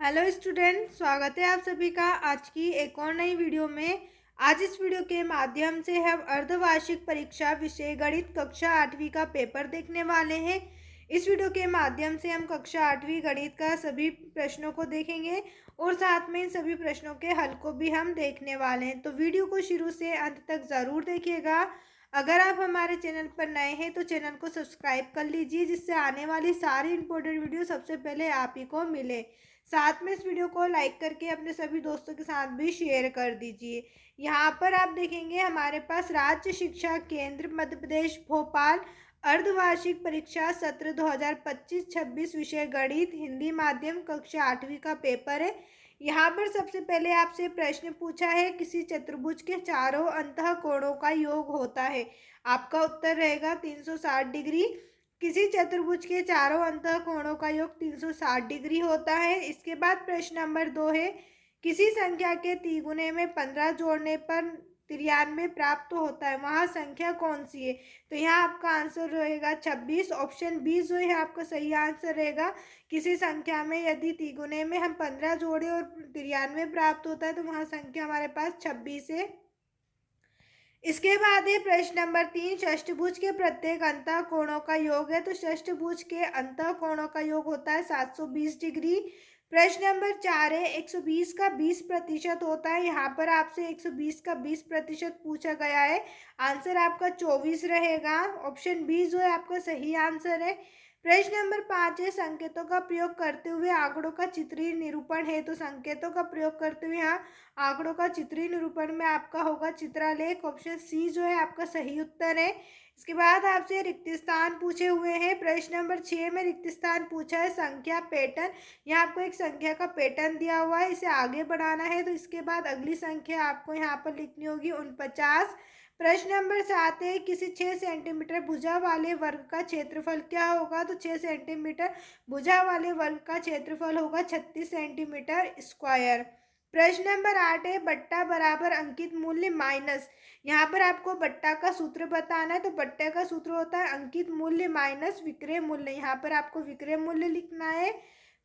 Hello student, स्वागत है आप सभी का आज की एक और नई वीडियो में। आज इस वीडियो के माध्यम से हम अर्धवार्षिक परीक्षा विषय गणित कक्षा 8वीं का पेपर देखने वाले हैं। इस वीडियो के माध्यम से हम कक्षा 8वीं गणित का सभी प्रश्नों को देखेंगे और साथ में इन सभी प्रश्नों के हल को भी हम देखने वाले हैं। तो वीडियो को शुरू से अंत तक ज़रूर देखिएगा। अगर आप हमारे चैनल पर नए हैं तो चैनल को सब्सक्राइब कर लीजिए, जिससे आने वाली सारी इंपॉर्टेंट वीडियो सबसे पहले आप ही को मिले। साथ में इस वीडियो को लाइक करके अपने सभी दोस्तों के साथ भी शेयर कर दीजिए। यहाँ पर आप देखेंगे हमारे पास राज्य शिक्षा केंद्र मध्य प्रदेश भोपाल अर्धवार्षिक परीक्षा सत्र 2025-26 विषय गणित हिंदी माध्यम कक्षा 8वीं का पेपर है। यहाँ पर सबसे पहले आपसे प्रश्न पूछा है, किसी चतुर्भुज के चारों अंतः कोणों का योग होता है। आपका उत्तर रहेगा 360 डिग्री। किसी चतुर्भुज के चारों अंतः कोणों का योग 360 डिग्री होता है। इसके बाद प्रश्न नंबर 2 है, किसी संख्या के तिगुने में 15 जोड़ने पर 93 प्राप्त होता है, वह संख्या कौन सी है। तो यहाँ आपका आंसर रहेगा 26। ऑप्शन बी जो है आपका सही आंसर रहेगा। किसी संख्या में यदि तिगुने में हम 15 जोड़े और 93 प्राप्त होता है तो वह संख्या हमारे पास 26 है। इसके बाद है प्रश्न नंबर 3, षष्ठभुज के प्रत्येक अंतः कोणों का योग है। तो षष्ठभुज के अंतः कोणों का योग होता है 720 डिग्री। प्रश्न नंबर 4 है, 120 का 20% होता है। यहाँ पर आपसे 120 का 20% पूछा गया है। आंसर आपका 24 रहेगा। ऑप्शन बी जो है आपका सही आंसर है। प्रश्न नंबर 5 है, संकेतों का प्रयोग करते हुए आंकड़ों का चित्रीय निरूपण है। तो संकेतों का प्रयोग करते हुए यहाँ आंकड़ों का चित्रीय निरूपण में आपका होगा चित्रालेख। ऑप्शन सी जो है आपका सही उत्तर है। इसके बाद आपसे रिक्त स्थान पूछे हुए हैं। प्रश्न नंबर 6 में रिक्त स्थान पूछा है संख्या पैटर्न। यहाँ आपको एक संख्या का पैटर्न दिया हुआ है, इसे आगे बढ़ाना है। तो इसके बाद अगली संख्या आपको यहाँ पर लिखनी होगी 49। प्रश्न नंबर 7 है, किसी 6 सेंटीमीटर भुजा वाले वर्ग का क्षेत्रफल क्या होगा। तो 6 सेंटीमीटर भुजा वाले वर्ग का क्षेत्रफल होगा 36 सेंटीमीटर स्क्वायर। प्रश्न नंबर 8 है, बट्टा बराबर अंकित मूल्य माइनस। यहाँ पर आपको बट्टा का सूत्र बताना है। तो बट्टे का सूत्र होता है अंकित मूल्य माइनस विक्रय मूल्य। यहाँ पर आपको विक्रय मूल्य लिखना है।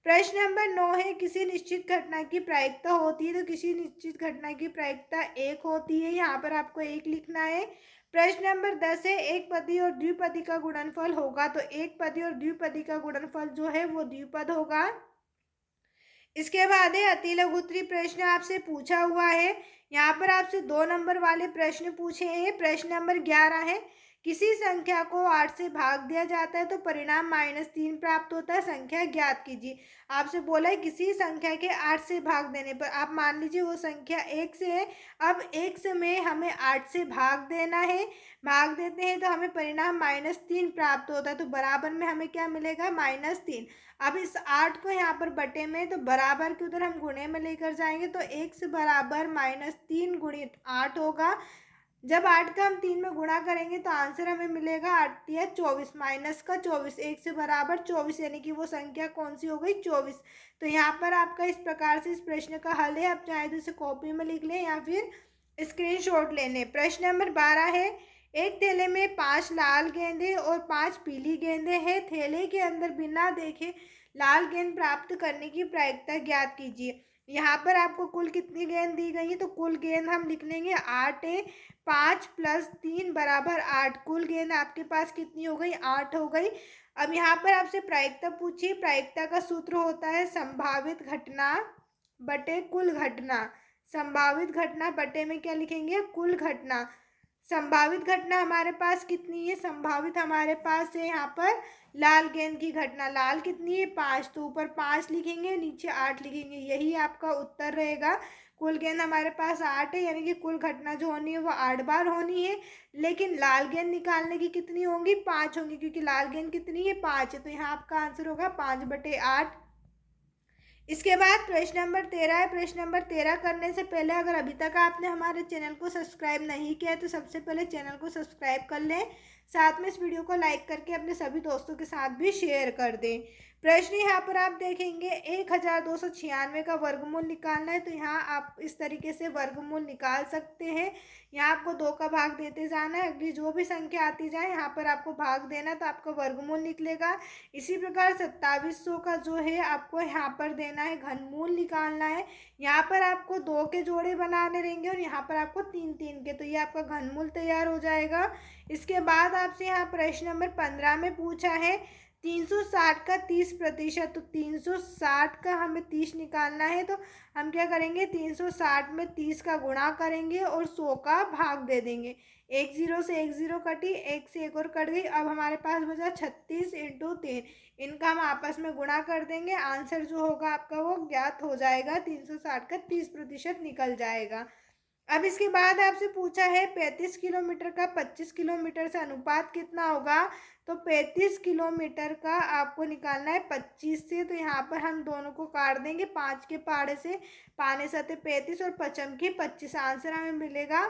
प्रश्न नंबर 9 है, किसी निश्चित घटना की प्रायिकता होती है। तो किसी निश्चित घटना की प्रायिकता 1 होती है। यहाँ पर आपको 1 लिखना है। प्रश्न नंबर 10 है, एक पदी और द्विपदी का गुणनफल होगा। तो एक पदी और द्विपदी का गुणनफल जो है वो द्विपद होगा। इसके बाद है अति लघुत्तरी प्रश्न आपसे पूछा हुआ है। यहाँ पर आपसे 2 नंबर वाले प्रश्न पूछे हैं। प्रश्न नंबर 11 है, किसी संख्या को 8 से भाग दिया जाता है तो परिणाम -3 प्राप्त होता है, संख्या ज्ञात कीजिए। आपसे बोला है किसी संख्या के 8 से भाग देने पर, आप मान लीजिए वो संख्या 1 से है। अब 1 से में हमें 8 से भाग देना है। भाग देते हैं तो हमें परिणाम -3 प्राप्त होता है। तो बराबर में हमें क्या मिलेगा, -3। अब इस 8 को यहाँ पर बटे में, तो बराबर के उधर हम गुणे में लेकर जाएंगे। तो 1 से बराबर -3 गुणित 8 होगा। जब 8 का हम 3 में गुणा करेंगे तो आंसर हमें मिलेगा 8 या 24, माइनस का 24। 1 से बराबर 24 यानी कि वो संख्या कौन सी हो गई, 24। तो यहाँ पर आपका इस प्रकार से इस प्रश्न का हल है। आप चाहे तो इसे कॉपी में लिख लें या फिर स्क्रीनशॉट ले लें। प्रश्न नंबर 12 है, एक थैले में 5 लाल गेंदे और 5 पीली गेंदे हैं। थैले के अंदर बिना देखे लाल गेंद प्राप्त करने की प्रायिकता ज्ञात कीजिए। यहाँ पर आपको कुल कितनी गेंद दी गई है। तो कुल गेंद हम लिख लेंगे 8 है। 5 + 3 बराबर 8। कुल गेंद आपके पास कितनी हो गई, 8 हो गई। अब यहाँ पर आपसे प्रायिकता पूछिए। प्रायिकता का सूत्र होता है संभावित घटना बटे कुल घटना। संभावित घटना बटे में क्या लिखेंगे, कुल घटना। संभावित घटना हमारे पास कितनी है, संभावित हमारे पास है यहाँ पर लाल गेंद की घटना। लाल कितनी है, 5। तो ऊपर 5 लिखेंगे, नीचे 8 लिखेंगे, यही आपका उत्तर रहेगा। कुल गेंद हमारे पास 8 है, यानी कि कुल घटना जो होनी है वो 8 बार होनी है। लेकिन लाल गेंद निकालने की कितनी होंगी, 5 होंगी, क्योंकि लाल गेंद कितनी है, 5 है। तो यहाँ आपका आंसर होगा 5/8। इसके बाद प्रश्न नंबर 13 है। प्रश्न नंबर 13 करने से पहले अगर अभी तक आपने हमारे चैनल को सब्सक्राइब नहीं किया है तो सबसे पहले चैनल को सब्सक्राइब कर लें। साथ में इस वीडियो को लाइक करके अपने सभी दोस्तों के साथ भी शेयर कर दें। प्रश्न यहाँ पर आप देखेंगे 1296 का वर्गमूल निकालना है, तो यहाँ आप इस तरीके से वर्गमूल निकाल सकते हैं। यहाँ आपको 2 का भाग देते जाना है, अगली जो भी संख्या आती जाए यहाँ पर आपको भाग देना, तो आपका वर्गमूल निकलेगा। इसी प्रकार 2700 का जो है आपको यहाँ पर देना है, घनमूल निकालना है। यहाँ पर आपको 2 के जोड़े बनाने रहेंगे और यहाँ पर आपको 3 के, तो ये आपका घनमूल तैयार हो जाएगा। इसके बाद आपसे यहाँ प्रश्न नंबर 15 में पूछा है 360 का 30%, तो 360 का हमें 30 निकालना है, तो हम क्या करेंगे 360 में 30 का गुणा करेंगे और 100 का भाग दे देंगे। एक जीरो से एक जीरो कटी, एक से एक और कट गई, अब हमारे पास बचा 36 × 3। इनका हम आपस में गुणा कर देंगे, आंसर जो होगा आपका वो ज्ञात हो जाएगा, 360 का 30% निकल जाएगा। अब इसके बाद आपसे पूछा है 35 किलोमीटर का 25 किलोमीटर से अनुपात कितना होगा, तो 35 किलोमीटर का आपको निकालना है 25 से, तो यहाँ पर हम दोनों को काट देंगे, 5 के पाड़े से पाने सते 35 और पचम की 25, आंसर हमें मिलेगा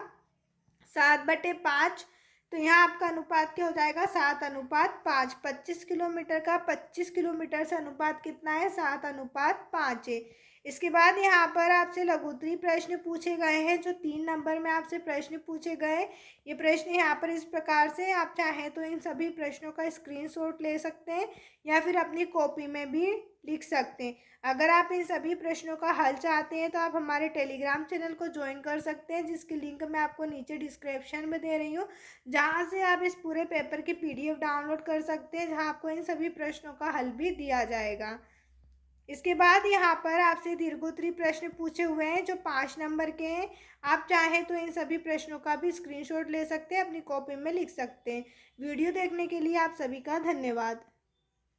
7/5। तो यहाँ आपका अनुपात क्या हो जाएगा 7:5। 25 किलोमीटर का 25 किलोमीटर से अनुपात कितना है 7:5 है। इसके बाद यहाँ पर आपसे लघुत्तरी प्रश्न पूछे गए हैं, जो 3 नंबर में आपसे प्रश्न पूछे गए। ये प्रश्न यहाँ पर इस प्रकार से, आप चाहें तो इन सभी प्रश्नों का स्क्रीनशॉट ले सकते हैं या फिर अपनी कॉपी में भी लिख सकते हैं। अगर आप इन सभी प्रश्नों का हल चाहते हैं तो आप हमारे टेलीग्राम चैनल को ज्वाइन कर सकते हैं, जिसकी लिंक मैं आपको नीचे डिस्क्रिप्शन में दे रही हूँ, जहाँ से आप इस पूरे पेपर की PDF डाउनलोड कर सकते हैं, जहाँ आपको इन सभी प्रश्नों का हल भी दिया जाएगा। इसके बाद यहाँ पर आपसे दीर्घोत्तरी प्रश्न पूछे हुए हैं, जो 5 नंबर के हैं। आप चाहें तो इन सभी प्रश्नों का भी स्क्रीनशॉट ले सकते हैं, अपनी कॉपी में लिख सकते हैं। वीडियो देखने के लिए आप सभी का धन्यवाद।